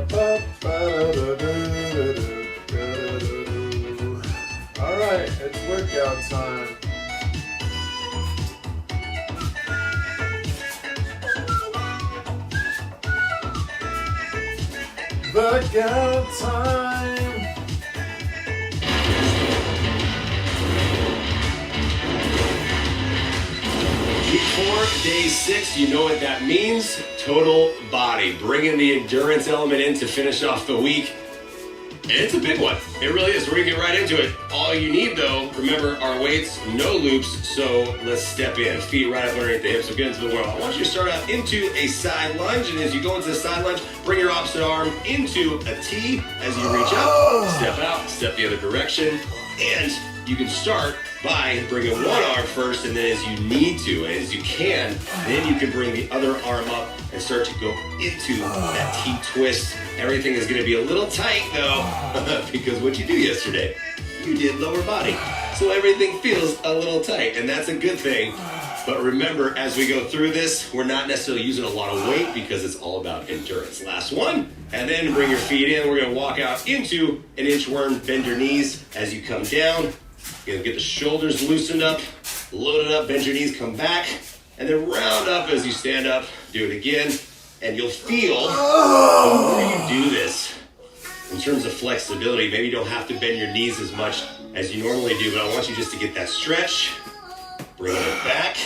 All right, it's workout time. Workout time. Week 4, day 6, you know what that means. Total body. Bringing the endurance element in to finish off the week. And it's a big one. It really is. We're going to get right into it. All you need, though, remember, our weights, no loops. So let's step in. Feet right up underneath the hips. So get into the wall. I want you to start out into a side lunge. And as you go into the side lunge, bring your opposite arm into a T as you reach up. Step out. Step the other direction. And you can start by bringing one arm first, and then as you need to, and as you can, then you can bring the other arm up and start to go into that T-twist. Everything is going to be a little tight, though, because what you do yesterday, you did lower body. So everything feels a little tight, and that's a good thing. But remember, as we go through this, we're not necessarily using a lot of weight because it's all about endurance. Last one, and then bring your feet in. We're going to walk out into an inchworm. Bend your knees as you come down. You're going to get the shoulders loosened up, load it up, bend your knees, come back, and then round up as you stand up. Do it again, and you'll feel the more you do this, in terms of flexibility, maybe you don't have to bend your knees as much as you normally do, but I want you just to get that stretch. Bring it back.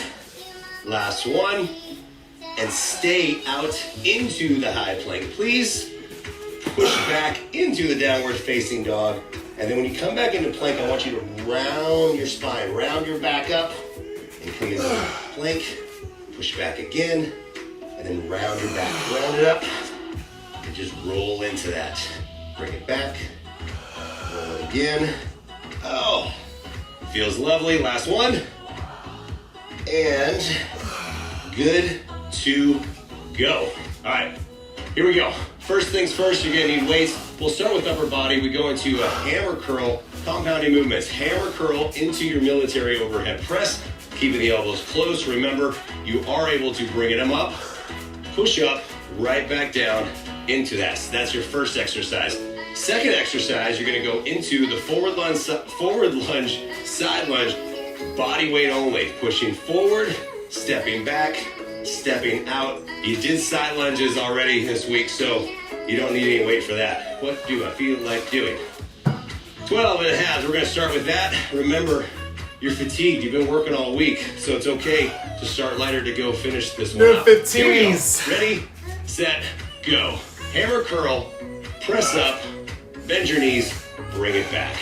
Last one. And stay out into the high plank, please. Push back into the downward facing dog. And then when you come back into plank, I want you to round your spine, round your back up, and come into the plank. Push back again, and then round your back. Round it up, and just roll into that. Bring it back. Roll it again. Oh, feels lovely. Last one. And good to go. All right, here we go. First things first, you're gonna need weights. We'll start with upper body. We go into a hammer curl, compounding movements. Hammer curl into your military overhead press, keeping the elbows close. Remember, you are able to bring them up, push up, right back down into that. So that's your first exercise. Second exercise, you're gonna go into the forward lunge, side lunge, body weight only. Pushing forward, stepping back, stepping out. You did side lunges already this week, so you don't need any weight for that. What do I feel like doing? 12 and a half. We're going to start with that. Remember, you're fatigued. You've been working all week, so it's okay to start lighter to go finish this one up. Here we go. Ready, set, go. Hammer curl, press up, bend your knees, bring it back.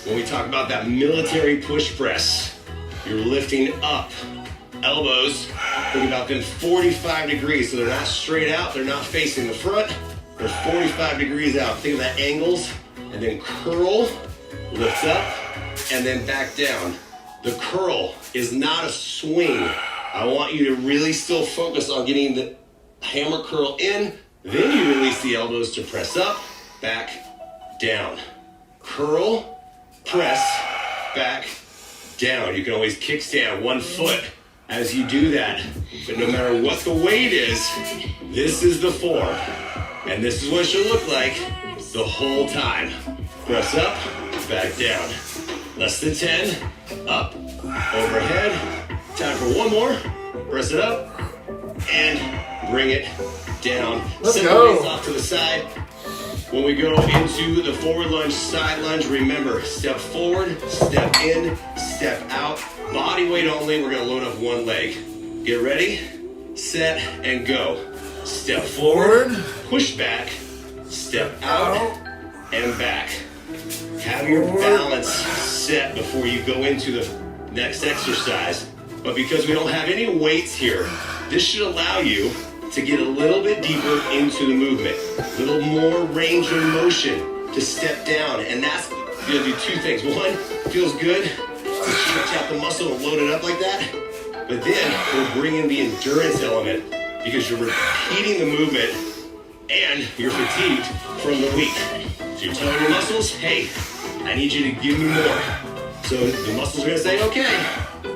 When we talk about that military push press, you're lifting up. Elbows, think about them 45 degrees, so they're not straight out, they're not facing the front, they're 45 degrees out. Think of that angles, and then curl, lift up, and then back down. The curl is not a swing. I want you to really still focus on getting the hammer curl in, then you release the elbows to press up, back, down. Curl, press, back, down. You can always kickstand one foot as you do that, but no matter what the weight is, this is the form, and this is what it should look like the whole time. Press up, back down. Less than 10, up, overhead. Time for one more. Press it up, and bring it down. Send the weights off to the side. When we go into the forward lunge, side lunge, remember, step forward, step in, step out. Body weight only, we're gonna load up one leg. Get ready, set, and go. Step forward, push back, step out, and back. Have your balance set before you go into the next exercise. But because we don't have any weights here, this should allow you to get a little bit deeper into the movement. A little more range of motion to step down. And that's gonna do two things. One, feels good to stretch out the muscle and load it up like that. But then we're bringing the endurance element because you're repeating the movement and you're fatigued from the week. So you're telling your muscles, hey, I need you to give me more. So the muscles are gonna say, okay,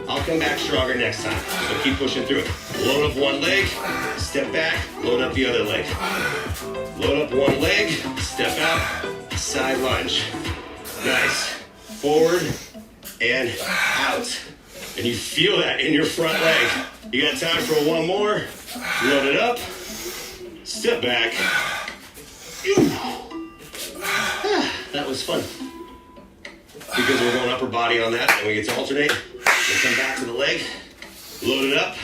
I'll come back stronger next time. So keep pushing through it. Load up one leg, step back, load up the other leg. Load up one leg, step out, side lunge. Nice. Forward and out. And you feel that in your front leg. You got time for one more. Load it up. Step back. That was fun. Because we're going upper body on that, and we get to alternate. We'll come back to the leg. Load it up.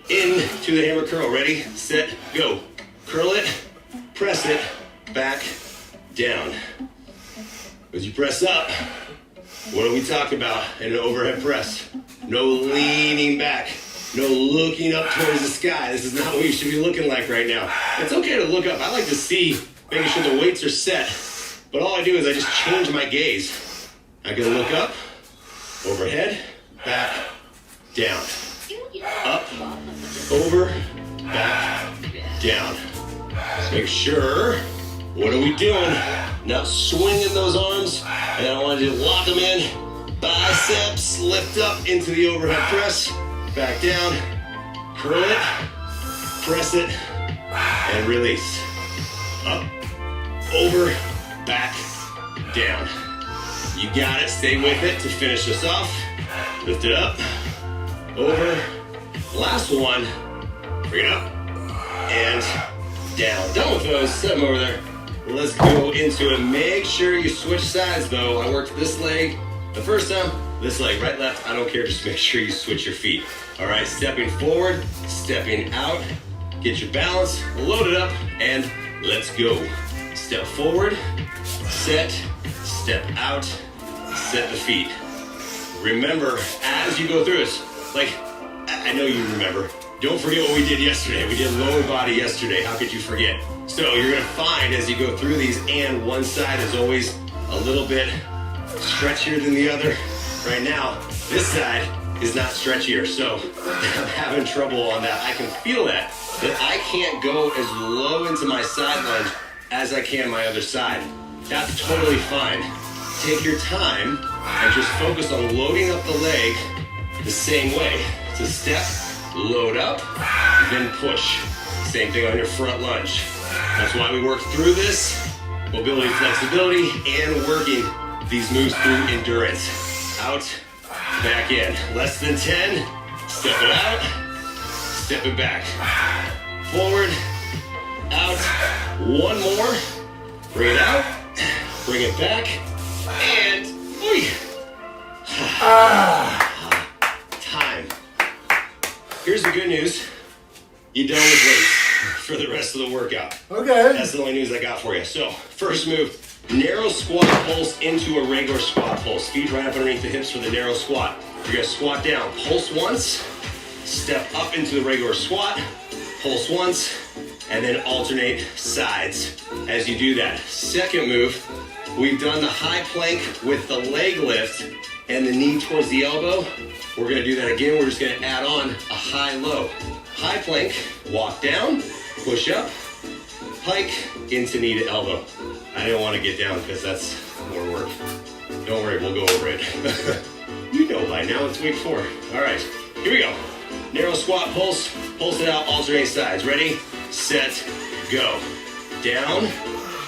Into the hammer curl. Ready, set, go. Curl it, press it, back, down. As you press up, what do we talk about in an overhead press? No leaning back. No looking up towards the sky. This is not what you should be looking like right now. It's okay to look up. I like to see, making sure the weights are set. But all I do is I just change my gaze. I can look up, overhead, back, down. Up, over, back, down. Just make sure, what are we doing? Now swinging those arms, and I want you to lock them in. Biceps, lift up into the overhead press. Back down, curl it, press it, and release. Up, over, back, down. You got it, stay with it to finish this off. Lift it up, over, last one, bring it up, and down. Done with those, set them over there. Let's go into it. Make sure you switch sides though. I worked this leg the first time, this leg, right, left, I don't care, just make sure you switch your feet. All right, stepping forward, stepping out, get your balance, load it up, and let's go. Step forward, set, step out, set the feet. Remember, as you go through this, like, I know you remember, don't forget what we did yesterday. We did lower body yesterday, how could you forget? So you're gonna find as you go through these, and one side is always a little bit stretchier than the other. Right now, this side is not stretchier, so I'm having trouble on that. I can feel that I can't go as low into my side lunge as I can my other side. That's totally fine. Take your time and just focus on loading up the leg the same way. So step, load up, then push. Same thing on your front lunge. That's why we work through this, mobility, flexibility, and working these moves through endurance. Out, back in. Less than 10. Step it out. Step it back. Forward, out. One more. Bring it out. Bring it back. And, time. Here's the good news. You're done with weights for the rest of the workout. Okay. That's the only news I got for you. So, first move. Narrow squat pulse into a regular squat pulse. Feet right up underneath the hips for the narrow squat. You're gonna squat down, pulse once, step up into the regular squat, pulse once, and then alternate sides as you do that. Second move, we've done the high plank with the leg lift and the knee towards the elbow. We're gonna do that again. We're just gonna add on a high-low. High plank, walk down, push up, hike into knee to elbow. I didn't want to get down because that's more work. Don't worry, we'll go over it. You know by now, it's week 4. All right, here we go. Narrow squat pulse, pulse it out, alternate sides. Ready, set, go. Down,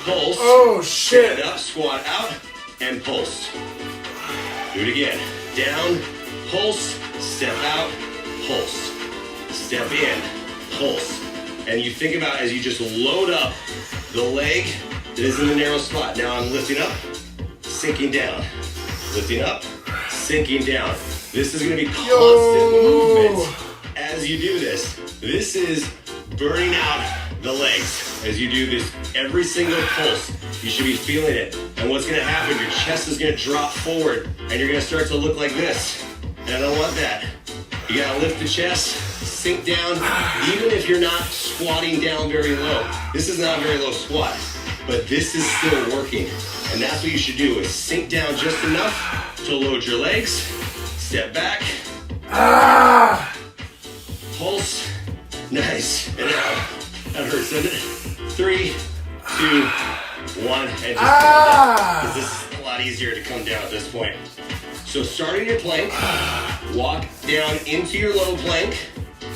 pulse. Oh, shit. Stand up, squat out, and pulse. Do it again. Down, pulse, step out, pulse. Step in, pulse. And you think about as you just load up the leg that is in the narrow squat. Now I'm lifting up, sinking down. Lifting up, sinking down. This is gonna be constant movement as you do this. This is burning out the legs as you do this every single pulse. You should be feeling it. And what's gonna happen, your chest is gonna drop forward and you're gonna start to look like this. And I don't want that. You gotta lift the chest, sink down, even if you're not squatting down very low. This is not a very low squat, but this is still working. And that's what you should do, is sink down just enough to load your legs, step back, pulse, nice, and out. That hurts, doesn't it? 3, 2, 1, and just come down. Because this is a lot easier to come down at this point. So start in your plank, walk down into your low plank,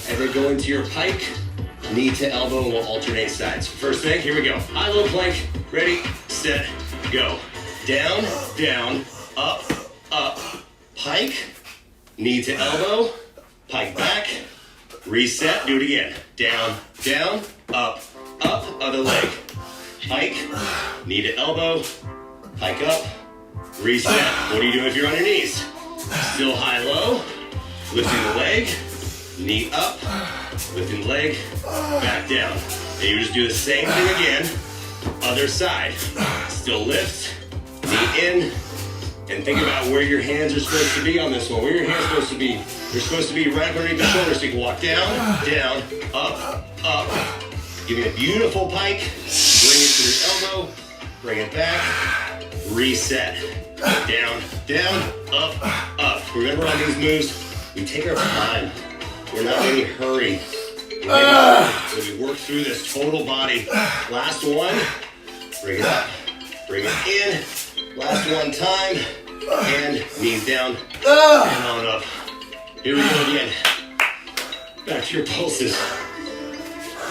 and then go into your pike, knee to elbow, and we'll alternate sides. First thing, here we go. High, low plank, ready, set, go. Down, down, up, up, pike, knee to elbow, pike back, reset, do it again. Down, down, up, up, other leg. Pike, knee to elbow, pike up, reset. What are you doing if you're on your knees? Still high, low, lifting the leg, knee up, lifting the leg, back down. And you just do the same thing again, other side. Still lift, knee in, and think about where your hands are supposed to be on this one. Where your hands are supposed to be. They're supposed to be right underneath the shoulders so you can walk down, down, up, up. Give me a beautiful pike. Bring it to your elbow. Bring it back. Reset. Down, down, up, up. Remember on these moves, we take our time. We're not in any hurry. So we work through this total body. Last one. Bring it up. Bring it in. Last one time. And knees down. And on up. Here we go again. Back to your pulses.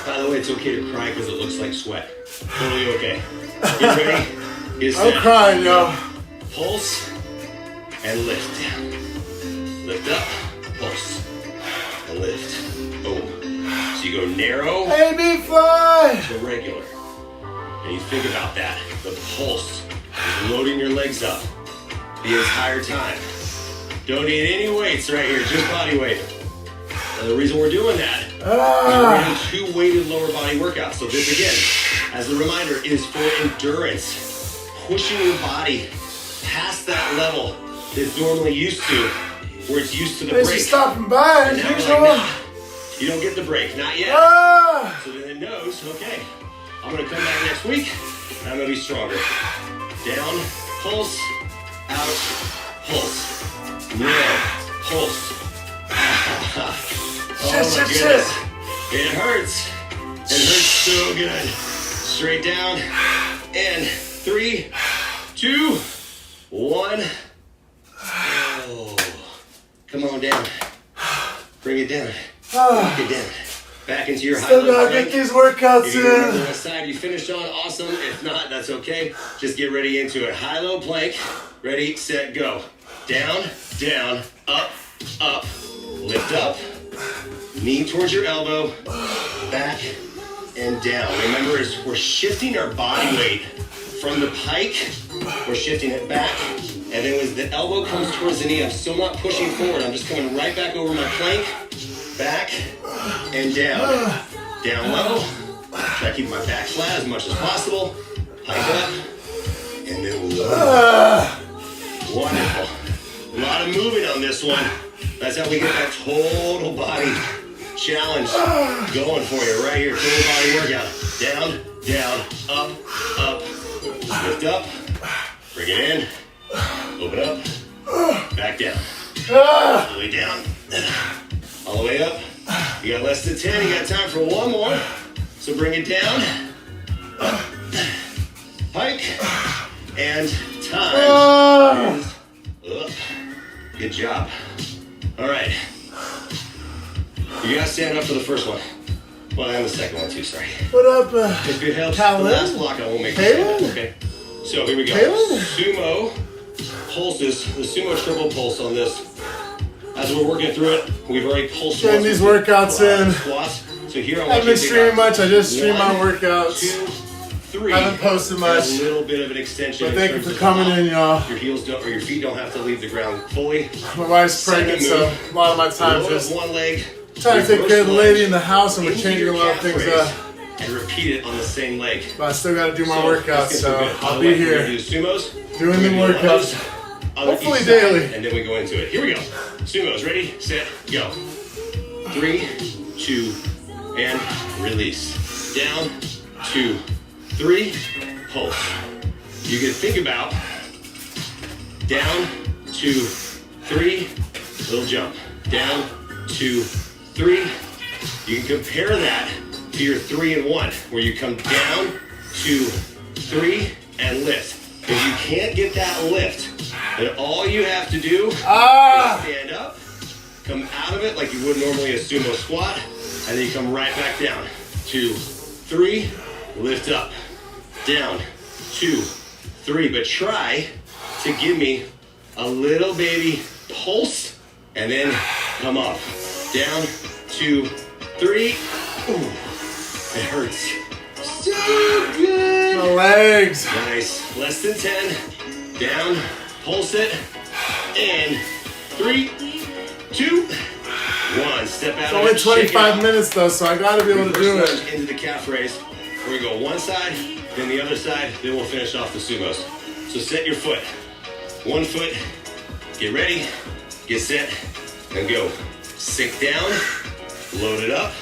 By the way, it's okay to cry because it looks like sweat. Totally okay. Get ready. Get set. I'm crying, yo. Pulse and lift down. Lift up, pulse, and lift. Boom. So you go narrow Baby fly. to regular. And you think about that. The pulse is loading your legs up the entire time. Don't need any weights right here, just body weight. And the reason we're doing that is we're doing 2 weighted lower body workouts. So this again, as a reminder, is for endurance. Pushing your body past that level it's normally used to, where it's used to the Thanks break. for stopping by And as now we're usual. like, nah, you don't get the break, not yet. So then it knows, okay, I'm gonna come back next week, and I'm gonna be stronger. Down, pulse, out, pulse. Narrow, pulse. Oh my goodness. It hurts. It hurts so good. Straight down, and 3, 2, 1. Oh. Come on down. Bring it down. Bring it down. Back into your high Still level gotta get plank. these workouts If you remember in. what side you finished on, awesome. If not, that's okay. Just get ready into it. High-low plank. Ready, set, go. Down, down, up, up. Lift up. Knee towards your elbow. Back and down. Remember, we're shifting our body weight from the pike. We're shifting it back. And then as the elbow comes towards the knee, I'm still not pushing forward. I'm just coming right back over my plank. Back and down. Down low. Try to keep my back flat as much as possible. Pike up. And then low. Wonderful. A lot of movement on this one. That's how we get that total body challenge going for you right here. Total body workout. Down, down, up, up. Lift up. Bring it in. Open up. Back down. All the way down. All the way up. You got less than 10. You got time for one more. So bring it down. Up. Pike. And time. Up. Good job. All right. You gotta stand up for the first one. Well, and the second one too, sorry. What up, If it helps, Calvin? the last block I won't make you stand up, Calvin? okay? So here we go. Calvin? Sumo pulses, the sumo triple pulse on this. As we're working through it, we've already pulsed Getting these workouts in. squats. So here I I want haven't you been to streaming much. I just stream my 1, workouts. 2, 3. I haven't posted much. A little bit of an extension. But in thank you terms for of coming how in, y'all. Your heels don't, or your feet don't have to leave the ground fully. My wife's pregnant, so Second a lot of my time Load just up one leg. trying to take care of the reverse lady lunge in the house, and we're into changing a your lot of calf things raise, up. And repeat it on the same leg. But I still gotta do my So, workouts, let's get so through it. By I'll the be way, we're gonna here do sumos. doing We're the gonna do workouts. on Hopefully each daily. side, and then we go into it. Here we go. Sumos. Ready, set, go. 3, 2, and release. Down, 2, 3, pulse. You can think about down, 2, 3, little jump. Down, 2, 3. You can compare that to your 3 and 1, where you come down, 2, 3, and lift. If you can't get that lift And all you have to do is Ah! stand up, come out of it like you would normally a sumo squat, and then you come right back down. 2, 3, lift up, down, 2, 3. But try to give me a little baby pulse, and then come up, down, 2, 3. Ooh, it hurts. So good. My legs. Nice. Less than 10. Down. Pulse it. And 3, 2, 1. Step out It's of only it. Shake it 25 out. minutes though, so I gotta be able to do Reverse it. lunge into the calf raise. We're gonna go one side, then the other side, then we'll finish off the sumos. So set your foot. One foot. Get ready. Get set. And go. Sink down. Load it up.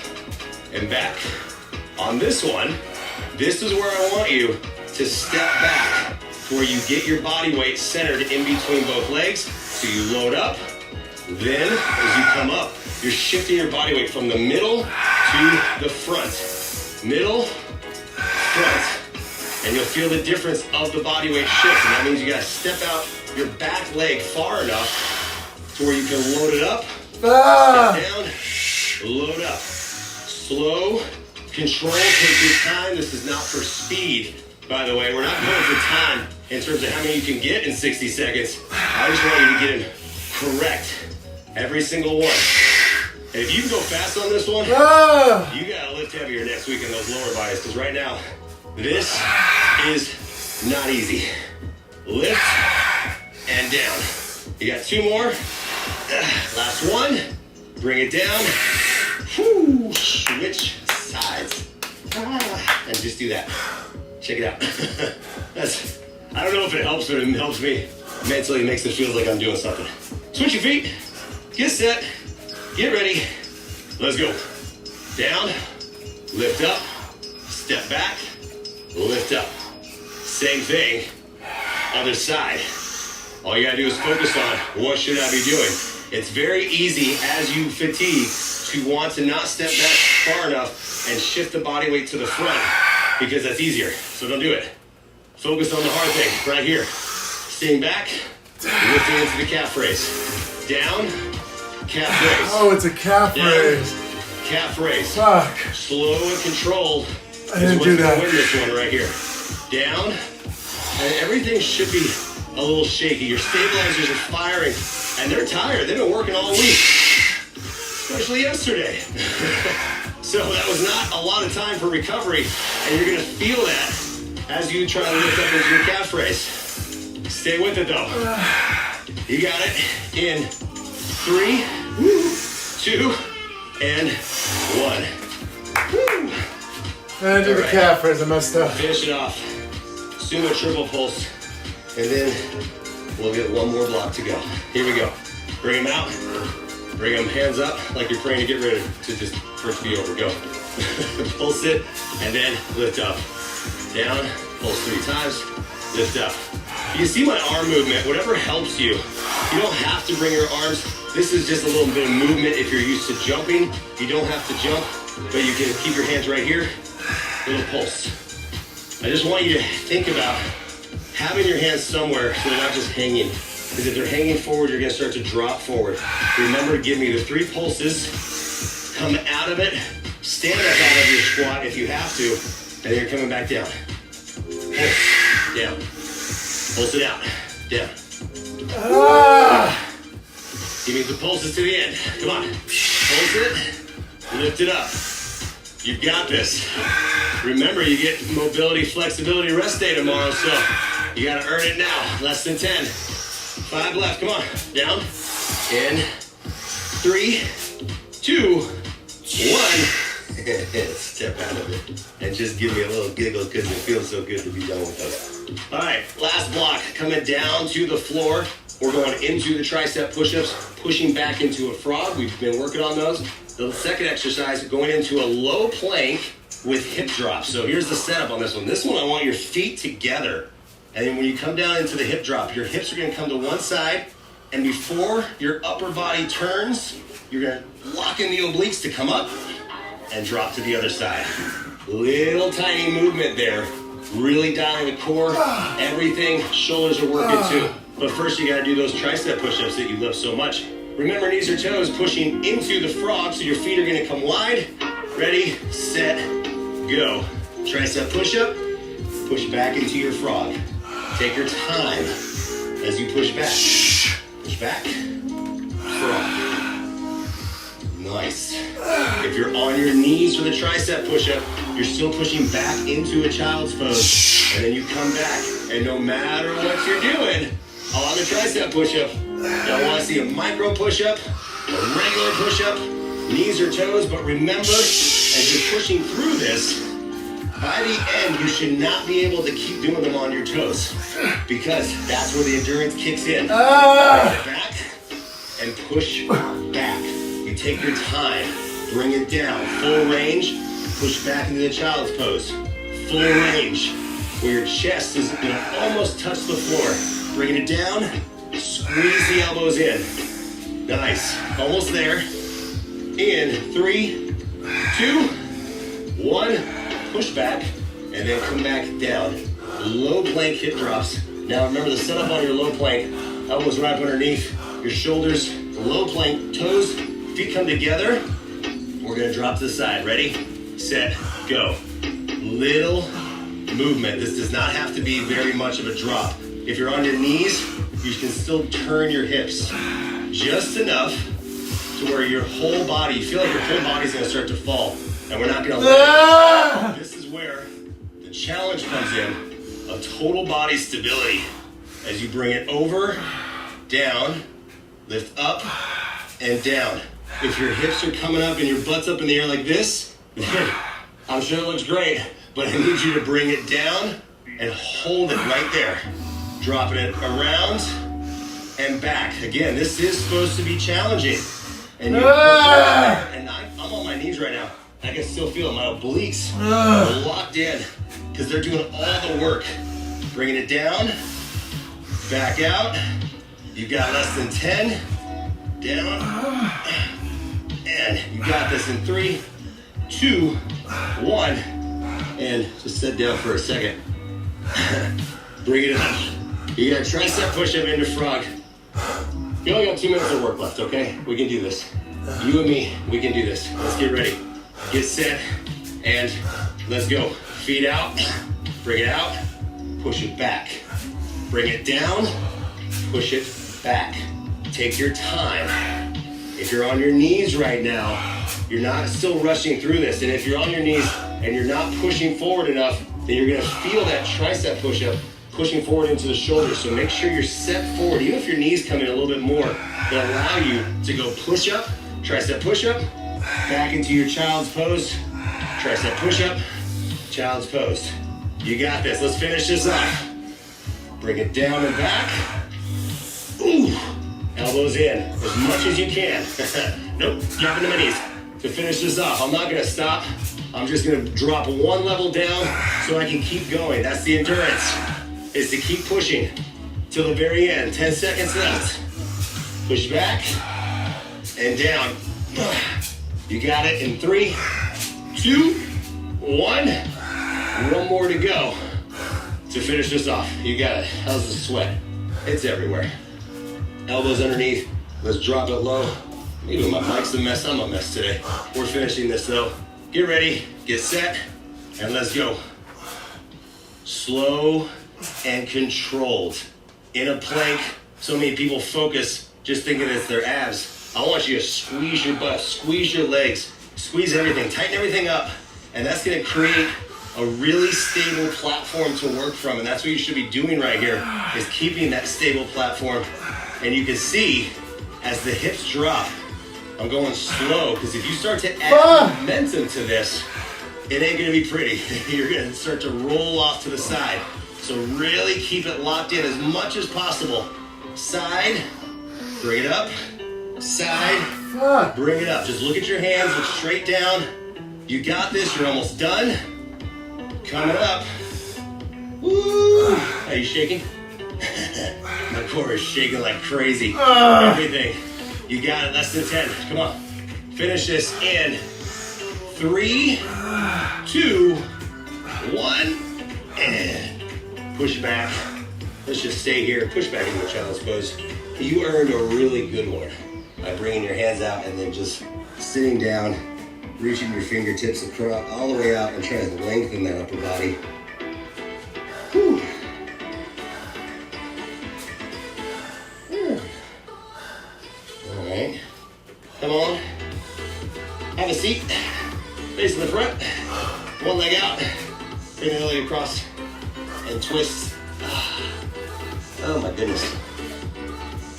And back. On this one, this is where I want you to step back where you get your body weight centered in between both legs. So you load up. Then, as you come up, you're shifting your body weight from the middle to the front. Middle, front. And you'll feel the difference of the body weight shift. And that means you gotta step out your back leg far enough to where you can load it up, Ah! step down, load up. Slow, control, take your time. This is not for speed, by the way. We're not going for time in terms of how many you can get in 60 seconds. I just want you to get them correct. Every single one. And if you can go fast on this one, Ah! you gotta lift heavier next week in those lower bodies, because right now, this is not easy. Lift and down. You got 2 more. Last one. Bring it down. Whew. Switch sides. And just do that. Check it out. I don't know if it helps, but it helps me mentally. It makes it feel like I'm doing something. Switch your feet. Get set. Get ready. Let's go. Down. Lift up. Step back. Lift up. Same thing. Other side. All you gotta do is focus on what should I be doing. It's very easy as you fatigue to want to not step back far enough and shift the body weight to the front because that's easier. So don't do it. Focus on the hard thing right here. Staying back, lifting into the calf raise. Down, calf raise. Oh, it's a calf Down, raise. calf raise. Fuck. Slow and controlled I didn't is do what's gonna that. win this one right here. Down, and everything should be a little shaky. Your stabilizers are firing, and they're tired. They've been working all week, especially yesterday. So that was not a lot of time for recovery, and you're gonna feel that as you try to lift up into your calf raise. Stay with it though. You got it. In 3, 2, and 1. Woo. And I did the Alright. calf raise. I messed up. Finish it off. Sumo triple pulse. And then we'll get one more block to go. Here we go. Bring them out. Bring them hands up like you're praying to get ready to just for it to be over. Go. Pulse it and then lift up. Down. Pulse 3 times. Lift up. You see my arm movement. Whatever helps you. You don't have to bring your arms. This is just a little bit of movement if you're used to jumping. You don't have to jump, but you can keep your hands right here. Little pulse. I just want you to think about having your hands somewhere so they're not just hanging. Because if they're hanging forward, you're going to start to drop forward. Remember to give me the 3 pulses. Come out of it. Stand up out of your squat if you have to. And then you're coming back down. Pulse. Down. Pulse it out. Down. Ah! Give me the pulses to the end. Come on. Pulse it. Lift it up. You got this. Remember, you get mobility, flexibility, rest day tomorrow, so you gotta earn it now. Less than 10. 5 left. Come on. Down. In. 3, 2, 1. Step out of it. And just give me a little giggle because it feels so good to be done with us. All right, last block. Coming down to the floor. We're going into the tricep push-ups, pushing back into a frog. We've been working on those. The second exercise, going into a low plank with hip drops. So here's the setup on this one. This one, I want your feet together. And then when you come down into the hip drop, your hips are gonna come to one side. And before your upper body turns, you're gonna lock in the obliques to come up and drop to the other side. Little tiny movement there. Really dialing the core. Everything, shoulders are working too. But first, you gotta do those tricep push-ups that you love so much. Remember, knees or toes pushing into the frog, so your feet are gonna come wide. Ready, set, go. Tricep push-up, push back into your frog. Take your time as you push back. Push back, frog. Nice. If you're on your knees for the tricep push-up, you're still pushing back into a child's pose. And then you come back, and no matter what you're doing on the tricep push-up, I want to see a micro push-up, a regular push-up, knees or toes, but remember, as you're pushing through this, by the end, you should not be able to keep doing them on your toes, because that's where the endurance kicks in. Bring it back and push back. You take your time, bring it down, full range, push back into the child's pose. Full range, where your chest is gonna almost touch the floor. Bringing it down, squeeze the elbows in. Nice, almost there. In 3, 2, 1, push back, and then come back down. Low plank hip drops. Now remember the setup on your low plank, elbows right up underneath, your shoulders, low plank, toes, feet come together. We're gonna drop to the side. Ready, set, go. Little movement. This does not have to be very much of a drop. If you're on your knees, you can still turn your hips just enough to where your whole body, you feel like your whole body's gonna start to fall, and we're not gonna let it. This is where the challenge comes in of total body stability as you bring it over, down, lift up, and down. If your hips are coming up and your butt's up in the air like this, I'm sure it looks great, but I need you to bring it down and hold it right there. Dropping it around and back. Again, this is supposed to be challenging. And you and I'm on my knees right now. I can still feel my obliques are locked in because they're doing all the work. Bringing it down, back out. You got less than 10. Down. And you got this in 3, 2, 1. And just sit down for a second. Bring it up. You got a tricep push-up into frog. You only got 2 minutes of work left, okay? We can do this. You and me, we can do this. Let's get ready. Get set, and let's go. Feet out, bring it out, push it back. Bring it down, push it back. Take your time. If you're on your knees right now, you're not still rushing through this. And if you're on your knees and you're not pushing forward enough, then you're gonna feel that tricep push-up pushing forward into the shoulders. So make sure you're set forward. Even if your knees come in a little bit more, they'll allow you to go push-up, tricep push-up, back into your child's pose, tricep push-up, child's pose. You got this. Let's finish this off. Bring it down and back. Ooh. Elbows in as much as you can. Nope, drop into my knees. To finish this off, I'm not gonna stop. I'm just gonna drop one level down so I can keep going. That's the endurance, is to keep pushing till the very end. 10 seconds left. Push back and down. You got it in 3, 2, 1. One more to go to finish this off. You got it. How's the sweat? It's everywhere. Elbows underneath. Let's drop it low. Maybe my mic's a mess. I'm a mess today. We're finishing this though. Get ready, get set, and let's go. Slow and controlled. In a plank, so many people focus just thinking it's their abs. I want you to squeeze your butt, squeeze your legs, squeeze everything, tighten everything up, and that's gonna create a really stable platform to work from, and that's what you should be doing right here, is keeping that stable platform. And you can see, as the hips drop, I'm going slow, because if you start to add momentum to this, it ain't gonna be pretty. You're gonna start to roll off to the side. So really keep it locked in as much as possible. Side, bring it up. Side, bring it up. Just look at your hands, look straight down. You got this, you're almost done. Coming up. Woo! Are you shaking? My core is shaking like crazy. Everything. You got it, less than 10. Come on. Finish this in 3, 2, 1, and push back. let's just stay here, push back into a child's pose. You earned a really good one by bringing your hands out and then just sitting down, reaching your fingertips across all the way out and trying to lengthen that upper body. Whew. All right, come on, have a seat, facing the front, one leg out, bring the other leg across, and twist. Oh my goodness.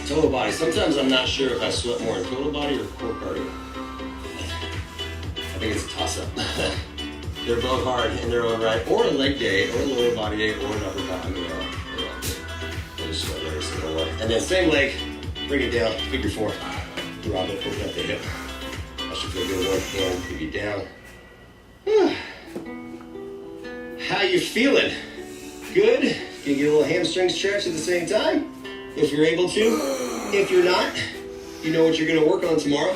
Total body. Sometimes I'm not sure if I sweat more in total body or core cardio. I think it's a toss-up. They're both hard in their own right, or a leg day, or a lower body day, or an upper body day. I just sweat every single one. And then same leg, bring it down, figure four. Drop it, open up the hip. That should feel good. One hand, bring it down. How you feeling? Good? Can you get a little hamstring stretch at the same time? If you're able to. If you're not, you know what you're going to work on tomorrow.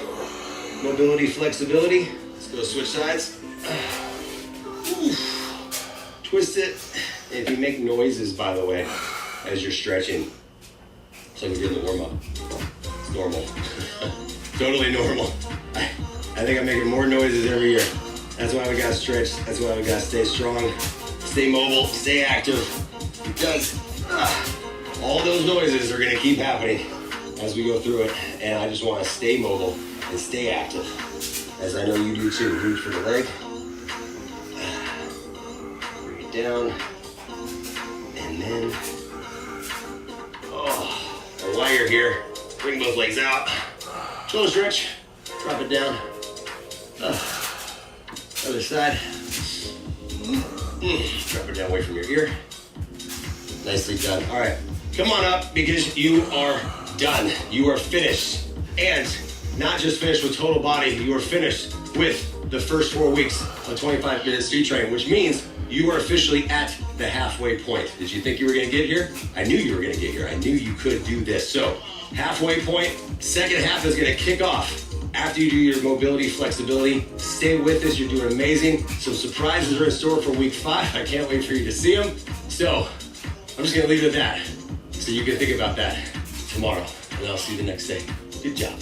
Mobility, flexibility. Let's go switch sides. Twist it. If you make noises, by the way, as you're stretching, it's like you're doing the warm-up. It's normal. Totally normal. I think I'm making more noises every year. That's why we got to stretch. That's why we got to stay strong, stay mobile, stay active. Because all those noises are going to keep happening as we go through it. And I just want to stay mobile and stay active, as I know you do too. Reach for the leg. Bring it down. And then, and while you're here, bring both legs out. Shoulder stretch. Drop it down. Other side. Drop it down away from your ear. Nicely done. All right, come on up because you are done. You are finished. And not just finished with total body, you are finished with the first 4 weeks of 25-minute street training, which means you are officially at the halfway point. Did you think you were gonna get here? I knew you were gonna get here. I knew you could do this. So, halfway point, second half is gonna kick off after you do your mobility, flexibility. Stay with us, you're doing amazing. Some surprises are in store for week 5. I can't wait for you to see them. So, I'm just gonna leave it at that, so you can think about that tomorrow, and I'll see you the next day. Good job.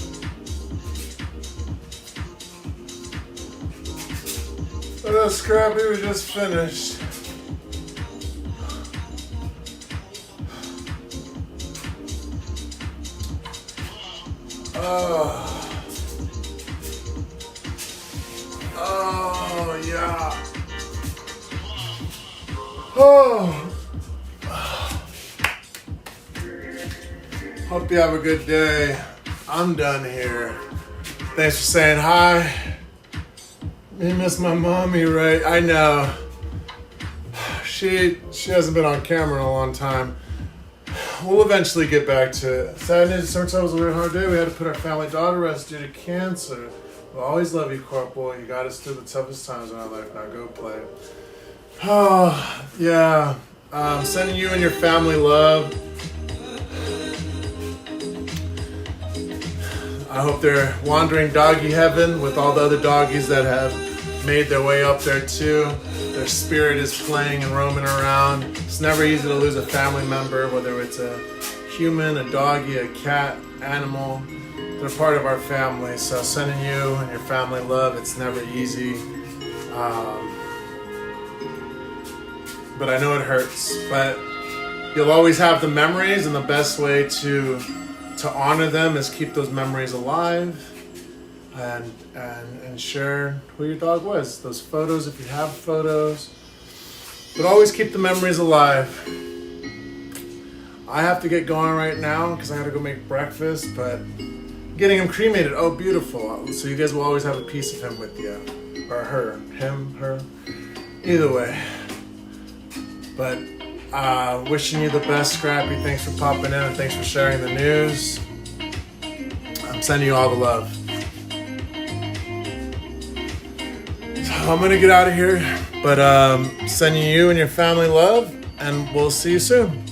Oh, Scrappy, we just finished. Oh, yeah. Oh. Hope you have a good day. I'm done here. Thanks for saying hi. You miss my mommy, right? I know. She hasn't been on camera in a long time. We'll eventually get back to it. Saturday, sometimes was a really hard day. We had to put our family dog to rest due to cancer. We'll always love you, Corporal. You got us through the toughest times in our life. Now go play. Oh, yeah. Sending you and your family love. I hope they're wandering doggy heaven with all the other doggies that have made their way up there too. Their spirit is playing and roaming around. It's never easy to lose a family member, whether it's a human, a doggy, a cat, animal. They're part of our family, so sending you and your family love. It's never easy. But I know it hurts. But you'll always have the memories, and the best way to honor them is keep those memories alive and share who your dog was. Those photos, if you have photos. But always keep the memories alive. I have to get going right now because I got to go make breakfast, but getting him cremated, oh beautiful. So you guys will always have a piece of him with you. Or her. Him, her. Either way. But wishing you the best, Scrappy. Thanks for popping in and thanks for sharing the news. I'm sending you all the love. So I'm gonna get out of here, but sending you and your family love, and we'll see you soon.